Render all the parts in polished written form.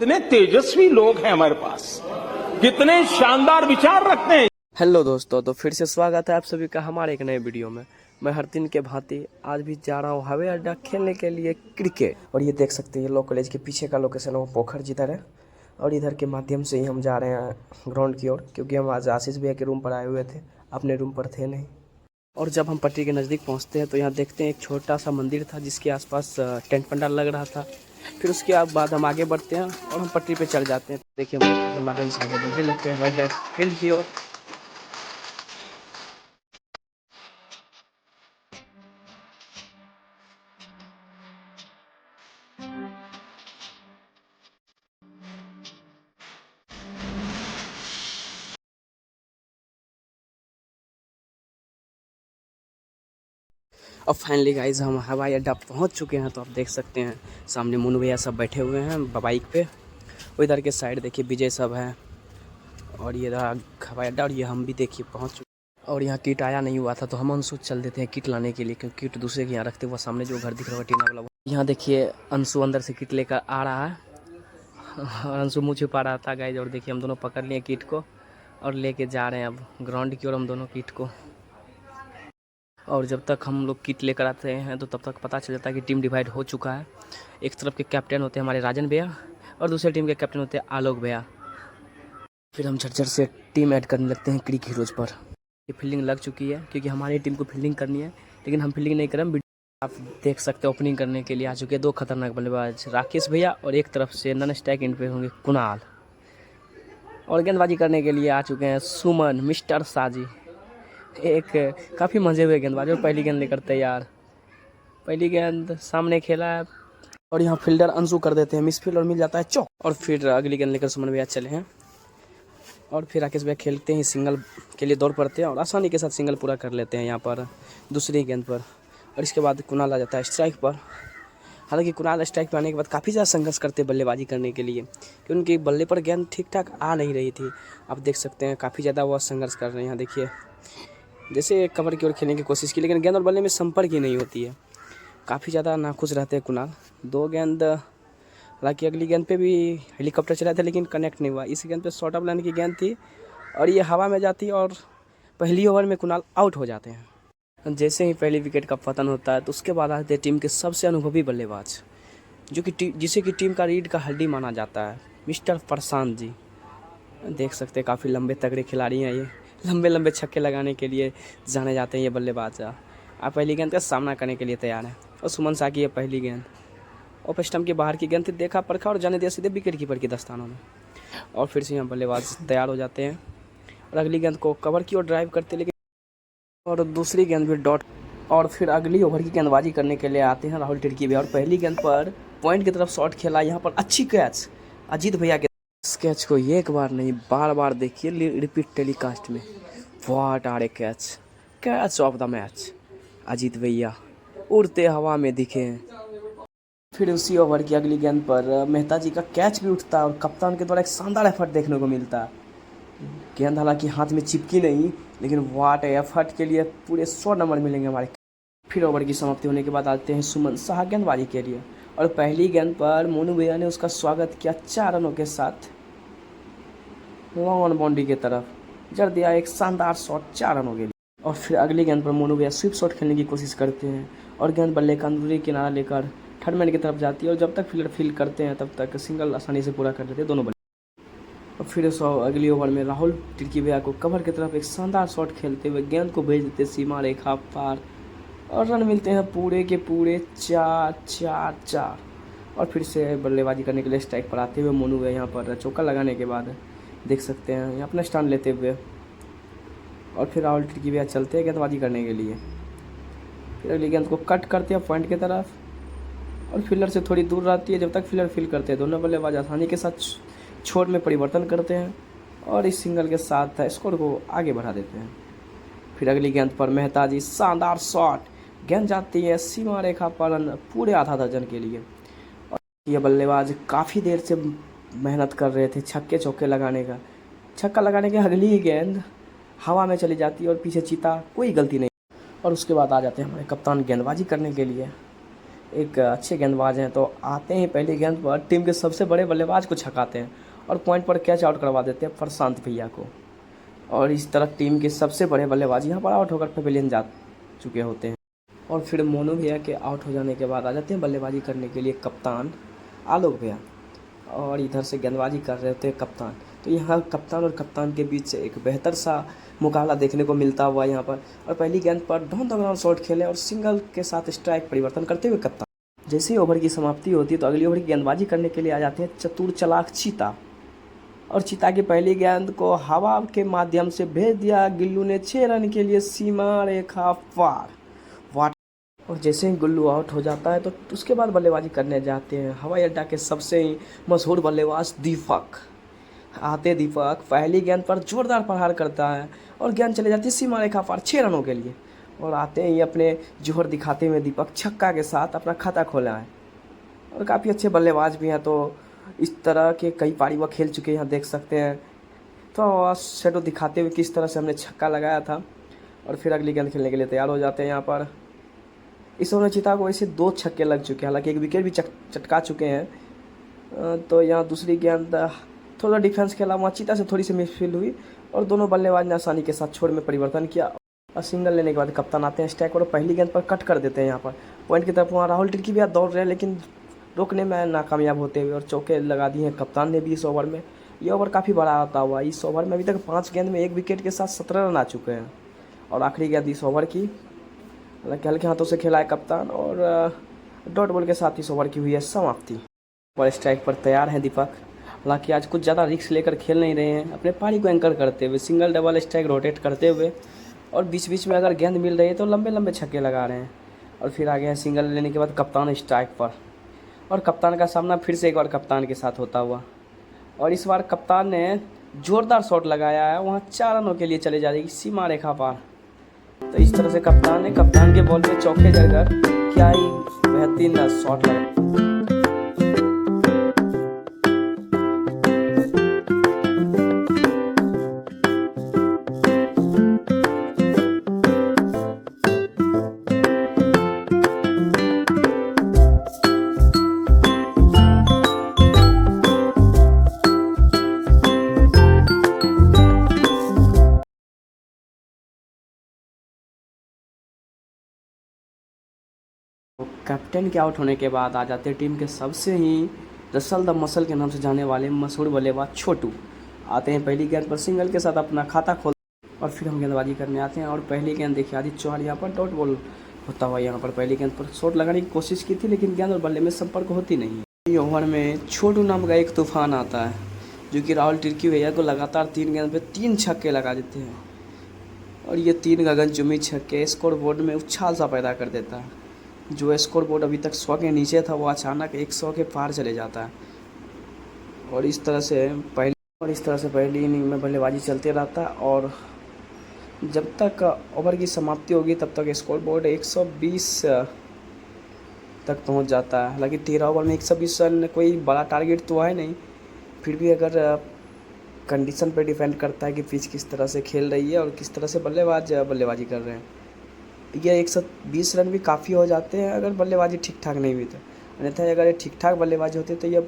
कितने तेजस्वी लोग हैं हमारे पास, कितने शानदार विचार रखते हैं। हेलो दोस्तों, तो फिर से स्वागत है आप सभी का हमारे एक नए वीडियो में। मैं हर दिन के भांति आज भी जा रहा हूँ हवाई अड्डा खेलने के लिए क्रिकेट। और ये देख सकते हैं लॉ कॉलेज के पीछे का लोकेशन है, वो पोखर जिधर है। और इधर के माध्यम से ही हम जा रहे हैं ग्राउंड की ओर, क्योंकि हम आज आशीष भैया के रूम पर आए हुए थे, अपने रूम पर थे नहीं। और जब हम पटरी के नज़दीक पहुँचते हैं तो यहाँ देखते हैं एक छोटा सा मंदिर था जिसके आसपास टेंट पंडाल लग रहा था। फिर उसके बाद हम आगे बढ़ते हैं और हम पटरी पे चढ़ जाते हैं। देखिए हम आगे लगते हैं फील्ड की ओर। और फाइनली गाइज हम हवाई अड्डा पहुंच चुके हैं। तो आप देख सकते हैं सामने मुन्नू भैया सब बैठे हुए हैं बाइक पे। और इधर के साइड देखिए विजय सब है। और ये रहा हवाई अड्डा, और ये हम भी देखिए पहुंच चुके। और यहाँ किट आया नहीं हुआ था तो हम अंशु चल देते हैं किट लाने के लिए, क्योंकि किट दूसरे के यहाँ रखते हुए सामने जो घर दिख रहा है टीना वाला। यहाँ देखिए अंशु अंदर से किट लेकर आ रहा है और अंशु मुँह छुपा रहा था गाइज। और देखिए हम दोनों पकड़ लिए किट को और लेके जा रहे हैं अब ग्राउंड की ओर हम दोनों किट को। और जब तक हम लोग किट लेकर आते हैं तो तब तक पता चल जाता है कि टीम डिवाइड हो चुका है। एक तरफ के कैप्टन होते हैं हमारे राजन भैया और दूसरे टीम के कैप्टन होते हैं आलोक भैया। फिर हम झरझर से टीम ऐड करने लगते हैं क्रिक हीरोज पर। ये फील्डिंग लग चुकी है क्योंकि हमारी टीम को फील्डिंग करनी है, लेकिन हम फील्डिंग नहीं करें। आप देख सकते हैं ओपनिंग करने के लिए आ चुके हैं दो खतरनाक बल्लेबाज, राकेश भैया, और एक तरफ से नन स्ट्राइक इन पे होंगे कुणाल। और गेंदबाजी करने के लिए आ चुके हैं सुमन मिस्टर साजी, एक काफ़ी मजे हुए गेंदबाज। और पहली गेंद लेकर तैयार, पहली गेंद सामने खेला है और यहाँ फील्डर अंशु कर देते हैं मिसफील्ड और मिल जाता है चौक। और फिर अगली गेंद लेकर सुमन भैया चले हैं और फिर राकेश भैया खेलते हैं सिंगल के लिए दौड़ पड़ते हैं और आसानी के साथ सिंगल पूरा कर लेते हैं यहाँ पर दूसरी गेंद पर। और इसके बाद कुणाल आ जाता है स्ट्राइक पर। हालांकि कुणाल स्ट्राइक पर आने के बाद काफ़ी ज़्यादा संघर्ष करते बल्लेबाजी करने के लिए, क्योंकि उनकी बल्ले पर गेंद ठीक ठाक आ नहीं रही थी। आप देख सकते हैं काफ़ी ज़्यादा वो संघर्ष कर रहे हैं। यहाँ देखिए जैसे कवर की ओर खेलने की कोशिश की, लेकिन गेंद और बल्ले में संपर्क ही नहीं होती है। काफ़ी ज़्यादा नाखुश रहते हैं कुणाल। दो गेंद, हालांकि अगली गेंद पे भी हेलीकॉप्टर चला था लेकिन कनेक्ट नहीं हुआ। इस गेंद पे शॉर्ट ऑफ लाइन की गेंद थी और ये हवा में जाती है और पहली ओवर में कुणाल आउट हो जाते हैं। जैसे ही पहली विकेट का पतन होता है तो उसके बाद आते हैं टीम के सबसे अनुभवी बल्लेबाज, जो कि जिसे कि टीम का रीढ़ का हड्डी माना जाता है, मिस्टर प्रशांत जी। देख सकते हैं काफ़ी लंबे तगड़े खिलाड़ी हैं ये, लंबे लंबे छक्के लगाने के लिए जाने जाते हैं ये बल्लेबाज। आप पहली गेंद का सामना करने के लिए तैयार हैं और सुमन शाह की ये पहली गेंद ऑफ स्टंप के बाहर की गेंद थी, देखा परखा और जाने दिया सीधे विकेट कीपर की दस्तानों में। और फिर से यहाँ बल्लेबाज तैयार हो जाते हैं और अगली गेंद को कवर की ओर ड्राइव करते, लेकिन और दूसरी गेंद भी डॉट। और फिर अगली ओवर की गेंदबाजी करने के लिए आते हैं राहुल तिर्की भी, और पहली गेंद पर पॉइंट की तरफ शॉट खेला। यहाँ पर अच्छी कैच अजीत भैया के, इस कैच को एक बार नहीं बार बार देखिए रिपीट टेलीकास्ट में। What are a catch, catch of the match. Ajit भैया उड़ते हवा में दिखे। फिर उसी ओवर की अगली गेंद पर मेहता जी का कैच भी उठता है और कप्तान के द्वारा एक शानदार एफर्ट देखने को मिलता है। गेंद हालांकि हाथ में चिपकी नहीं, लेकिन वाट एफर्ट के लिए पूरे 100 नंबर मिलेंगे हमारे। फिर ओवर की समाप्ति होने के बाद आते हैं सुमन शाह गेंदबाजी के लिए, और पहली गेंद पर मोनू भैया ने उसका स्वागत किया 4 रनों के साथ लॉन्ग ऑन बाउंड्री की तरफ जड़ दिया एक शानदार शॉट 4 रनों के लिए। और फिर अगली गेंद पर मोनू भैया स्विप शॉट खेलने की कोशिश करते हैं और गेंद बल्ले का अंदरूनी किनारा लेकर थर्ड मैन की तरफ जाती है, और जब तक फील्डर फील्ड करते हैं तब तक सिंगल आसानी से पूरा कर देते हैं दोनों बल्ले। और फिर अगली ओवर में राहुल तिर्की भैया को कवर की तरफ एक शानदार शॉट खेलते हुए गेंद को भेज देते सीमा रेखा पार, और रन मिलते हैं पूरे के पूरे 4। और फिर से बल्लेबाजी करने के लिए स्ट्राइक पर आते हुए मोनू भैया यहाँ पर चौका लगाने के बाद देख सकते हैं यहाँ अपना स्टैंड लेते हुए। और फिर राहुल तिर्की भैया चलते हैं गेंदबाजी करने के लिए। फिर अगली गेंद को कट करते हैं पॉइंट की तरफ और फील्डर से थोड़ी दूर रहती है। जब तक फील्डर फील्ड करते हैं दोनों बल्लेबाज आसानी के साथ छोर में परिवर्तन करते हैं और इस सिंगल के साथ स्कोर को आगे बढ़ा देते हैं। फिर अगली गेंद पर मेहता जी शानदार शॉट, गेंद जाती है सीमा रेखा पर पूरे आधा दर्जन के लिए। और ये बल्लेबाज काफ़ी देर से मेहनत कर रहे थे छक्के चौके लगाने का। छक्का लगाने के अगली ही गेंद हवा में चली जाती है और पीछे चीता, कोई गलती नहीं। और उसके बाद आ जाते हैं हमारे कप्तान गेंदबाजी करने के लिए। एक अच्छे गेंदबाज हैं, तो आते ही पहली गेंद पर टीम के सबसे बड़े बल्लेबाज को छकाते हैं और पॉइंट पर कैच आउट करवा देते हैं प्रशांत भैया को। और इस तरह टीम के सबसे बड़े बल्लेबाज यहाँ पर आउट होकर पवेलियन जा चुके होते हैं। और फिर मोनू भैया के आउट हो जाने के बाद आ जाते हैं बल्लेबाजी करने के लिए कप्तान आलोक भैया, और इधर से गेंदबाजी कर रहे होते हैं कप्तान। तो यहाँ कप्तान और कप्तान के बीच से एक बेहतर सा मुकाबला देखने को मिलता हुआ यहाँ पर। और पहली गेंद पर डाउन द ग्राउंड शॉट खेले और सिंगल के साथ स्ट्राइक परिवर्तन करते हुए कप्तान। जैसे ही ओवर की समाप्ति होती है तो अगली ओवर की गेंदबाजी करने के लिए आ जाते हैं चतुर चालाक चीता, और चीता की पहली गेंद को हवा के माध्यम से भेज दिया गुल्लू ने 6 रन के लिए सीमा रेखा पार। वाट और जैसे ही गुल्लू आउट हो जाता है तो उसके बाद बल्लेबाजी करने जाते हैं हवाई अड्डा के सबसे ही मशहूर बल्लेबाज दीपक। आते दीपक पहली गेंद पर जोरदार प्रहार करता है और गेंद चले जाती है सीमा रेखा पार 6 रनों के लिए। और आते ही अपने जोहर दिखाते हुए दीपक छक्का के साथ अपना खाता खोला है, और काफ़ी अच्छे बल्लेबाज भी हैं। तो इस तरह के कई पारी वह खेल चुके हैं, यहाँ देख सकते हैं। तो शेडो दिखाते हुए किस तरह से हमने छक्का लगाया था, और फिर अगली गेंद खेलने के लिए तैयार हो जाते हैं। यहाँ पर इस ओवर में चीता को वैसे 2 छक्के लग चुके हैं, हालांकि एक विकेट भी चटका चुके हैं। तो यहाँ दूसरी गेंद थोड़ा डिफेंस खेला, वहाँ चीता से थोड़ी सी मिसफील्ड हुई और दोनों बल्लेबाज ने आसानी के साथ छोड़ में परिवर्तन किया और सिंगल लेने के बाद कप्तान आते हैं स्ट्राइक और पहली गेंद पर कट कर देते हैं। यहाँ पर पॉइंट की तरफ वहाँ राहुल टिर्की भी दौड़ रहे हैं, लेकिन रोकने में नाकामयाब होते हुए और चौके लगा दिए हैं कप्तान ने भी इस ओवर में। ये ओवर काफ़ी बड़ा आता हुआ, इस ओवर में अभी तक 5 गेंद में 1 विकेट के साथ 17 रन आ चुके हैं। और आखिरी गेंद इस ओवर की हालांकि हल्के हाथों से खेला है कप्तान, और डॉट बॉल के साथ इस ओवर की हुई है समाप्ति। और स्ट्राइक पर तैयार हैं दीपक, हालांकि आज कुछ ज़्यादा रिस्क लेकर खेल नहीं रहे हैं, अपने पारी को एंकर करते हुए सिंगल डबल स्ट्राइक रोटेट करते हुए, और बीच बीच में अगर गेंद मिल रही है तो लंबे लंबे छक्के लगा रहे हैं। और फिर आ गए हैं सिंगल लेने के बाद कप्तान स्ट्राइक पर, और कप्तान का सामना फिर से एक बार कप्तान के साथ होता हुआ, और इस बार कप्तान ने जोरदार शॉट लगाया है, वहाँ 4 रनों के लिए चले जा रही सीमा रेखा पार। तो इस तरह से कप्तान ने कप्तान के बॉल पे चौके जगह क्या ही बेहतरीन शॉट लगा। कैप्टन के आउट होने के बाद आ जाते हैं टीम के सबसे ही रसल द मसल के नाम से जाने वाले मशहूर बल्लेबाज छोटू। आते हैं पहली गेंद पर सिंगल के साथ अपना खाता खोल, और फिर हम गेंदबाजी करने आते हैं। और पहली गेंद देखिए आदित्य चौहान यहाँ पर डॉट बॉल होता हुआ, यहाँ पर पहली गेंद पर शॉट लगाने की कोशिश की थी, लेकिन गेंद और बल्ले में संपर्क होती नहीं है। ओवर में छोटू नाम का एक तूफान आता है, जो कि राहुल टिर्की भैया को लगातार 3 गेंद पर 3 छक्के लगा देते हैं, और ये 3 गगनचुम्बी छक्के स्कोर बोर्ड में उछाल सा पैदा कर देता है। जो स्कोर बोर्ड अभी तक 100 के नीचे था वो अचानक 100 के पार चले जाता है। और इस तरह से पहली इनिंग में बल्लेबाजी चलते रहता है, और जब तक ओवर की समाप्ति होगी तब तक स्कोर बोर्ड 120 तक पहुंच जाता है। हालांकि 13 ओवर में 120 रन कोई बड़ा टारगेट तो है नहीं, फिर भी अगर कंडीशन पर डिपेंड करता है कि पिच किस तरह से खेल रही है और किस तरह से बल्लेबाज बल्लेबाजी कर रहे हैं। ये 120 रन भी काफ़ी हो जाते हैं अगर बल्लेबाजी ठीक ठाक नहीं हुई तो, अन्यथा अगर ये ठीक ठाक बल्लेबाजी होती है तो ये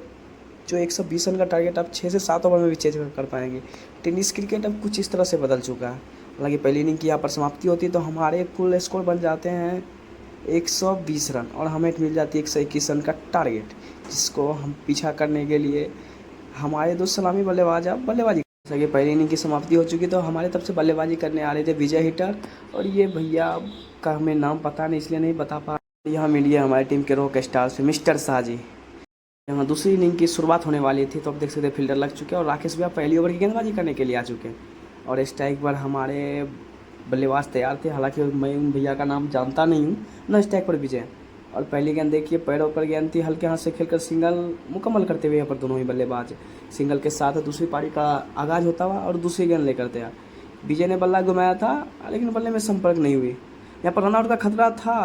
जो 120 रन का टारगेट आप 6 से 7 ओवर में भी चेज कर पाएंगे। टेनिस क्रिकेट अब कुछ इस तरह से बदल चुका है। हालांकि पहली इनिंग की यहाँ पर समाप्ति होती है तो हमारे कुल स्कोर बन जाते हैं 120 रन, और हमें मिल जाती है 121 रन का टारगेट, जिसको हम पीछा करने के लिए हमारे 2 सलामी बल्लेबाज अब बल्लेबाजी। जैसा कि पहली इनिंग की समाप्ति हो चुकी तो हमारे तरफ से बल्लेबाजी करने आ रहे थे विजय हिटर, और ये भैया का हमें नाम पता नहीं इसलिए नहीं बता पा। यहाँ मिलिए हमारी टीम के रॉक स्टार से मिस्टर शाह जी। यहाँ दूसरी इनिंग की शुरुआत होने वाली थी तो अब देख सकते हैं फील्डर लग चुके हैं, और राकेश भैया पहली ओवर की गेंदबाजी करने के लिए आ चुके हैं, और स्ट्राइक पर हमारे बल्लेबाज तैयार थे। हालांकि मैं उन भैया का नाम जानता नहीं हूँ ना। स्ट्राइक पर विजय, और पहली गेंद देखिए पैरों पर गेंद थी, हल्के हाथ से खेलकर सिंगल मुकम्मल करते हुए यहाँ पर दोनों ही बल्लेबाज सिंगल के साथ दूसरी पारी का आगाज़ होता हुआ, और दूसरी गेंद लेकर तैयार। विजय ने बल्ला घुमाया था लेकिन बल्ले में संपर्क नहीं हुई। यहाँ पर रनआउट का खतरा था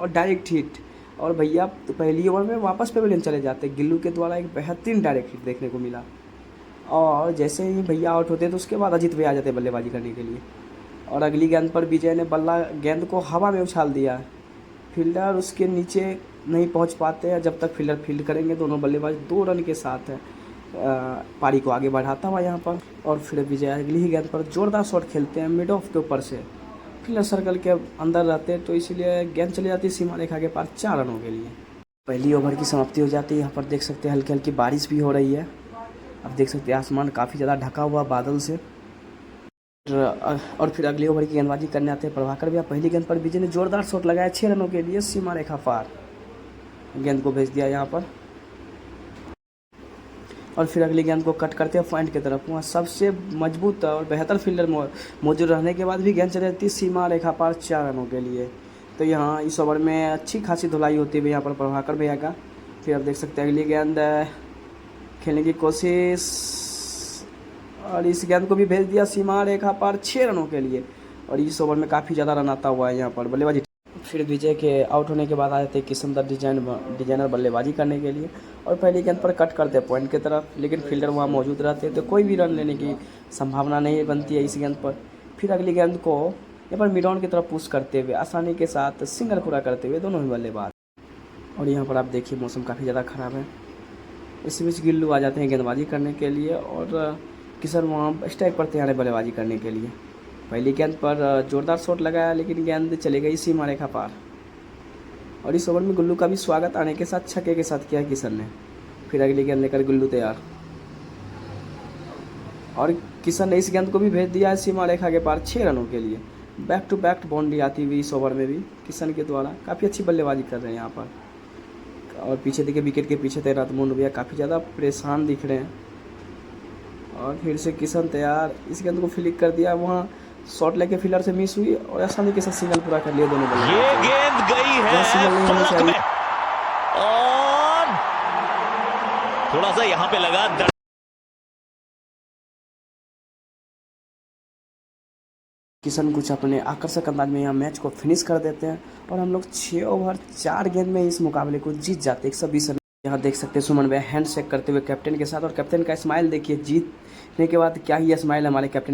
और डायरेक्ट हिट, और भैया तो पहली ओवर में वापस पवेलियन चले जाते। गिल्लू के द्वारा एक बेहतरीन डायरेक्ट हिट देखने को मिला, और जैसे ही भैया आउट होते तो उसके बाद अजीत भैया आ जाते बल्लेबाजी करने के लिए, और अगली गेंद पर विजय ने बल्ला गेंद को हवा में उछाल दिया। फील्डर उसके नीचे नहीं पहुंच पाते हैं जब तक फील्डर फील्ड करेंगे। दोनों बल्लेबाज 2 रन के साथ है पारी को आगे बढ़ाता हुआ यहाँ पर। और फिर विजय अगली ही गेंद पर जोरदार शॉट खेलते हैं मिड ऑफ के ऊपर से, फील्डर सर्कल के अंदर रहते हैं, तो इसीलिए गेंद चली जाती है सीमा रेखा के पार 4 रनों के लिए। पहली ओवर की समाप्ति हो जाती है। यहाँ पर देख सकते हैं हल्की हल्की बारिश भी हो रही है। अब देख सकते हैं आसमान काफ़ी ज़्यादा ढका हुआ बादल से। और फिर अगली ओवर की गेंदबाजी करने आते हैं प्रभाकर भैया। पहली गेंद पर विजय ने जोरदार शॉट लगाया 6 रनों के लिए, सीमा रेखा पार गेंद को भेज दिया यहाँ पर। और फिर अगली गेंद को कट करते हैं पॉइंट की तरफ। वहाँ सबसे मजबूत और बेहतर फील्डर मौजूद रहने के बाद भी गेंद चली जाती सीमा रेखा पार 4 रनों के लिए। तो यहाँ इस ओवर में अच्छी खासी धुलाई होती है यहाँ पर प्रभाकर भैया का। फिर आप देख सकते हैं अगली गेंद खेलने की कोशिश, और इस गेंद को भी भेज दिया सीमा रेखा पार 6 रनों के लिए। और इस ओवर में काफ़ी ज़्यादा रन आता हुआ है यहाँ पर बल्लेबाजी। फिर विजय के आउट होने के बाद आ जाते किशन दत्त डिजाइनर बल्लेबाजी करने के लिए। और पहली गेंद पर कट करते हैं पॉइंट की तरफ, लेकिन फील्डर वहाँ मौजूद रहते हैं तो कोई भी रन लेने की संभावना नहीं बनती है इस गेंद पर। फिर अगली गेंद को यहाँ पर मिड ऑन की तरफ पुश करते हुए आसानी के साथ सिंगल पूरा करते हुए दोनों ही बल्लेबाज। और यहाँ पर आप देखिए मौसम काफ़ी ज़्यादा ख़राब है। इसी बीच गिल्लू आ जाते हैं गेंदबाजी करने के लिए, और किशन वहाँ स्ट्राइक पर तैयार है बल्लेबाजी करने के लिए। पहली गेंद पर जोरदार शॉट लगाया, लेकिन गेंद चले गई सीमा रेखा पार। और इस ओवर में गुल्लू का भी स्वागत आने के साथ छक्के के साथ किया किशन ने। फिर अगली गेंद लेकर गुल्लू तैयार, और किशन ने इस गेंद को भी भेज दिया है सीमा रेखा के पार 6 रनों के लिए। बैक टू बैक बाउंड्री आती हुई इस ओवर में भी किशन के द्वारा काफ़ी अच्छी बल्लेबाजी कर रहे हैं यहाँ पर। और पीछे देखिए विकेट के पीछे तैनात मोनू भैया काफ़ी ज़्यादा परेशान दिख रहे हैं। और फिर से किशन तैयार, इस गेंद को फ्लिक कर दिया, वहाँ शॉट लेके फील्डर से मिस हुई और आसानी के साथ सिंगल पूरा कर लिया दोनों बल्लेबाज। ये गेंद गई है सिंगल नहीं होनी चाहिए। और थोड़ा सा यहाँ पे लगा। किशन कुछ अपने आकर्षक अंदाज में यहाँ मैच को फिनिश कर देते हैं, और हम लोग 6 ओवर 4 गेंद में इस मुकाबले को जीत जाते हैं 120 रन। यहाँ देख सकते हैं सुमन भैया हैंड शेक करते हुए कैप्टन के साथ, और कैप्टन का स्माइल देखिए, जीतने के बाद क्या ही स्माइल हमारे कैप्टन